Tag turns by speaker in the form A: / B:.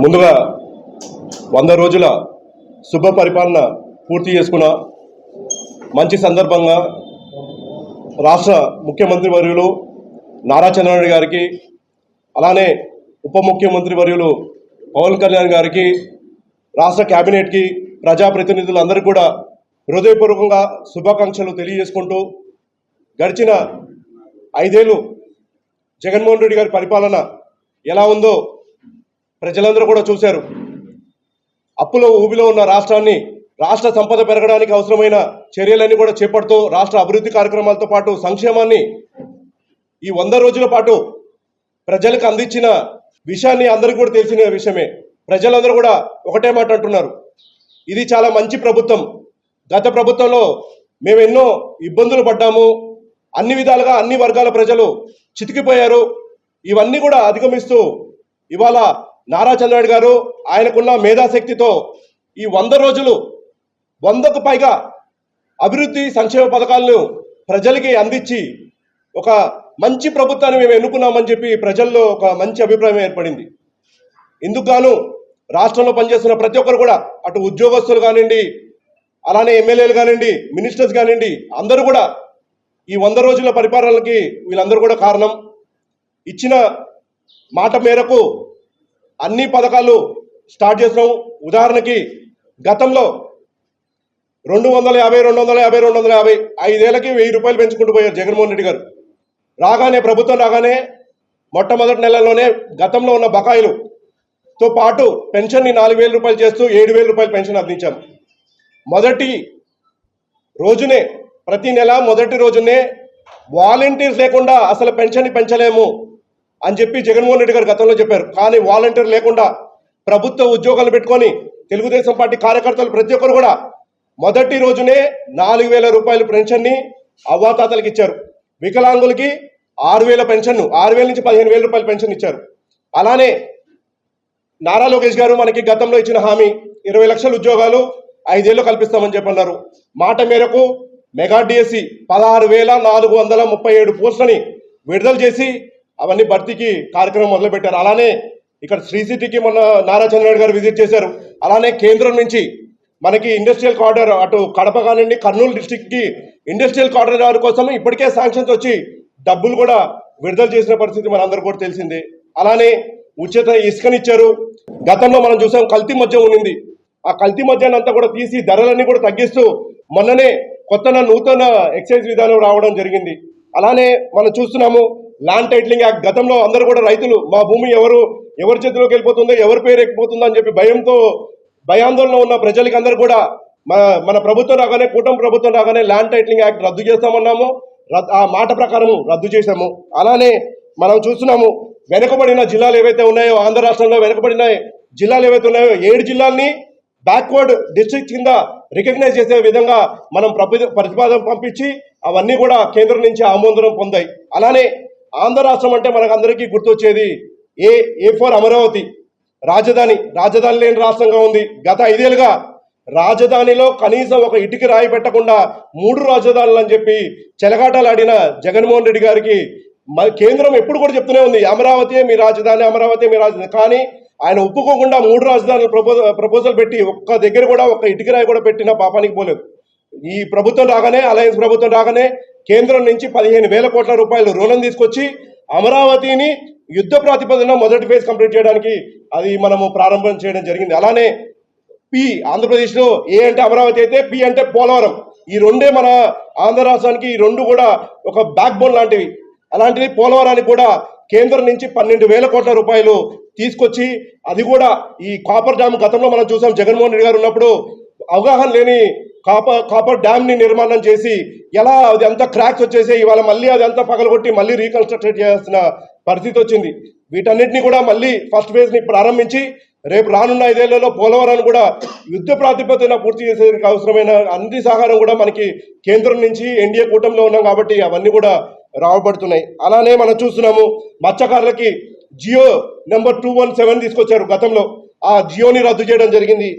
A: ముందుగా 100 రోజుల శుభ పరిపాలన పూర్తి చేసుకున్న మంచి సందర్భంగా రాష్ట్ర ముఖ్యమంత్రి వర్యులు నారా చంద్రబాబు గారికి, అలానే ఉప ముఖ్యమంత్రి వర్యులు పవన్ కళ్యాణ్ గారికి, రాష్ట్ర కేబినెట్కి, ప్రజాప్రతినిధులందరికీ కూడా హృదయపూర్వకంగా శుభాకాంక్షలు తెలియజేసుకుంటూ, గడిచిన 5 ఏళ్ళు జగన్మోహన్ రెడ్డి గారి పరిపాలన ఎలా ఉందో ప్రజలందరూ కూడా చూశారు. అప్పులో ఊబిలో ఉన్న రాష్ట్రాన్ని రాష్ట్ర సంపద పెరగడానికి అవసరమైన చర్యలన్నీ కూడా చేపడుతూ రాష్ట్ర అభివృద్ధి కార్యక్రమాలతో పాటు సంక్షేమాన్ని ఈ 100 రోజుల పాటు ప్రజలకు అందించిన విషయాన్ని అందరికీ కూడా తెలిసిన విషయమే. ప్రజలందరూ కూడా ఒకటే మాట అంటున్నారు, ఇది చాలా మంచి ప్రభుత్వం. గత ప్రభుత్వంలో మేము ఎన్నో ఇబ్బందులు పడ్డాము, అన్ని విధాలుగా అన్ని వర్గాల ప్రజలు చితికిపోయారు. ఇవన్నీ కూడా అధిగమిస్తూ ఇవాళ నారా చంద్రబాబు గారు ఆయనకున్న మేధాశక్తితో ఈ 100 రోజులు 100కు పైగా అభివృద్ధి సంక్షేమ పథకాలను ప్రజలకి అందించి ఒక మంచి ప్రభుత్వాన్ని మేము ఎన్నుకున్నామని చెప్పి ప్రజల్లో ఒక మంచి అభిప్రాయం ఏర్పడింది. ఇందుకు గాను రాష్ట్రంలో పనిచేస్తున్న ప్రతి ఒక్కరు కూడా, అటు ఉద్యోగస్తులు కానివ్వండి, అలానే ఎమ్మెల్యేలు కానివ్వండి, మినిస్టర్స్ కానివ్వండి, అందరూ కూడా ఈ 100 రోజుల పరిపాలనకి వీళ్ళందరూ కూడా కారణం. ఇచ్చిన మాట మేరకు అన్ని పథకాలు స్టార్ట్ చేసినాం. ఉదాహరణకి గతంలో 250, 250, 5 ఏళ్ళకి 1000 రూపాయలు పెంచుకుంటూ పోయారు జగన్మోహన్ రెడ్డి గారు. ప్రభుత్వం రాగానే మొట్టమొదటి నెలలోనే గతంలో ఉన్న బకాయిలుతో పాటు పెన్షన్ని 4000 రూపాయలు చేస్తూ 7000 రూపాయలు పెన్షన్ అందించాం. మొదటి రోజునే, ప్రతి నెల మొదటి రోజునే వాలంటీర్స్ లేకుండా అసలు పెన్షన్ని పెంచలేము అని చెప్పి జగన్మోహన్ రెడ్డి గారు గతంలో చెప్పారు. కానీ వాలంటీర్ లేకుండా ప్రభుత్వ ఉద్యోగాలు పెట్టుకొని తెలుగుదేశం పార్టీ కార్యకర్తలు ప్రతి ఒక్కరు కూడా మొదటి రోజునే 4000 రూపాయల పెన్షన్ని అవ్వాతాతలకు ఇచ్చారు. వికలాంగులకి 6000 పెన్షన్, 6000 నుంచి 15000 రూపాయల పెన్షన్ ఇచ్చారు. అలానే నారా లోకేష్ గారు మనకి గతంలో ఇచ్చిన హామీ 20 లక్షల ఉద్యోగాలు 5 ఏళ్ళు కల్పిస్తామని చెప్పన్నారు. మాట మేరకు మెగా డిఎస్సి 16,437 పోస్టులని విడుదల చేసి అవన్నీ భర్తీకి కార్యక్రమం మొదలుపెట్టారు. అలానే ఇక్కడ శ్రీ సిటీకి మొన్న నారా చంద్రబాబు గారు విజిట్ చేశారు. అలానే కేంద్రం నుంచి మనకి ఇండస్ట్రియల్ కారిడార్, అటు కడప కానివ్వండి, కర్నూలు డిస్టిక్కి ఇండస్ట్రియల్ కారిడార్ కోసం ఇప్పటికే శాంక్షన్స్ వచ్చి డబ్బులు కూడా విడుదల చేసిన పరిస్థితి మనందరూ కూడా తెలిసిందే. అలానే ఉచిత ఇసుకనిచ్చారు. గతంలో మనం చూసాం కల్తీ మద్యం ఉన్నింది. ఆ కల్తీ మద్యాన్ని అంతా కూడా తీసి ధరలన్నీ కూడా తగ్గిస్తూ మొన్ననే నూతన ఎక్సైజ్ విధానం రావడం జరిగింది. అలానే మనం చూస్తున్నాము ల్యాండ్ టైటిలింగ్ యాక్ట్. గతంలో అందరూ కూడా రైతులు మా భూమి ఎవరి చేతిలోకి వెళ్ళిపోతుందో, ఎవరి పేరు ఎక్కిపోతుందో అని చెప్పి భయాందోళన ఉన్న ప్రజలకి అందరూ కూడా మన ప్రభుత్వం రాగానే, కూటమి ప్రభుత్వం రాగానే ల్యాండ్ టైటిలింగ్ యాక్ట్ రద్దు చేస్తామన్నాము. ఆ మాట ప్రకారం రద్దు చేశాము. అలానే మనం చూస్తున్నాము వెనుకబడిన జిల్లాలు ఏవైతే ఉన్నాయో, ఆంధ్ర రాష్ట్రంలో వెనుకబడిన జిల్లాలు ఏవైతే ఉన్నాయో 7 జిల్లాల్ని బ్యాక్వర్డ్ డిస్ట్రిక్ట్ కింద రికగ్నైజ్ చేసే విధంగా మనం ప్రతిపాదన పంపించి అవన్నీ కూడా కేంద్రం నుంచి ఆమోదం పొందాయి. అలానే ఆంధ్ర రాష్ట్రం అంటే మనకు అందరికీ గుర్తొచ్చేది ఏ ఫర్ అమరావతి, రాజధాని లేని రాష్ట్రంగా ఉంది. గత 5 ఏళ్ళుగా రాజధానిలో కనీసం ఒక ఇటుకి రాయి పెట్టకుండా 3 రాజధానులు అని చెప్పి చెలగాటలాడిన జగన్మోహన్ రెడ్డి గారికి కేంద్రం ఎప్పుడు కూడా చెప్తూనే ఉంది, అమరావతి మీ రాజధాని, అమరావతి మీ రాజధాని. కానీ ఆయన ఒప్పుకోకుండా 3 రాజధానులు ప్రపోజల్ పెట్టి ఒక్క దగ్గర కూడా ఒక్క ఇటుకి రాయి కూడా పెట్టిన పాపానికి పోలేదు. ఈ ప్రభుత్వం రాగానే, అలయన్స్ ప్రభుత్వం రాగానే కేంద్రం నుంచి 15,000 కోట్ల రూపాయలు రుణం తీసుకొచ్చి అమరావతిని యుద్ధ ప్రాతిపదికన మొదటి ఫేజ్ కంప్లీట్ చేయడానికి అది మనము ప్రారంభం చేయడం జరిగింది. అలానే ఆంధ్రప్రదేశ్లో ఏ అంటే అమరావతి అయితే, పి అంటే పోలవరం. ఈ రెండే మన ఆంధ్ర రాష్ట్రానికి, ఈ రెండు కూడా ఒక బ్యాక్ బోన్ లాంటివి. అలాంటిది పోలవరానికి కూడా కేంద్రం నుంచి 12,000 కోట్ల రూపాయలు తీసుకొచ్చి, అది కూడా ఈ కాపర్ డ్యామ్ గతంలో మనం చూసాం జగన్మోహన్ రెడ్డి గారు ఉన్నప్పుడు అవగాహన లేని కాపర్ డ్యామ్ ని నిర్మాణం చేసి ఎలా అది అంతా క్రాక్స్ వచ్చేసి ఇవాళ మళ్ళీ అది అంతా పగలగొట్టి మళ్ళీ రీకన్స్ట్రక్ట్ చేయాల్సిన పరిస్థితి వచ్చింది. వీటన్నిటిని కూడా మళ్ళీ ఫస్ట్ ఫేజ్ ని ప్రారంభించి రేపు రానున్న 5 ఏళ్లలో పోలవరాన్ని కూడా యుద్ధ ప్రాతిపదికన పూర్తి చేసేందుకు అవసరమైన అన్ని సహకారం కూడా మనకి కేంద్రం నుంచి ఎన్డీఏ కూటమిలో ఉన్నాం కాబట్టి అవన్నీ కూడా రాబడుతున్నాయి. అలానే మనం చూస్తున్నాము మత్స్యకారులకి జియో నెంబర్ 217 తీసుకొచ్చారు. గతంలో ఆ జియోని రద్దు చేయడం జరిగింది.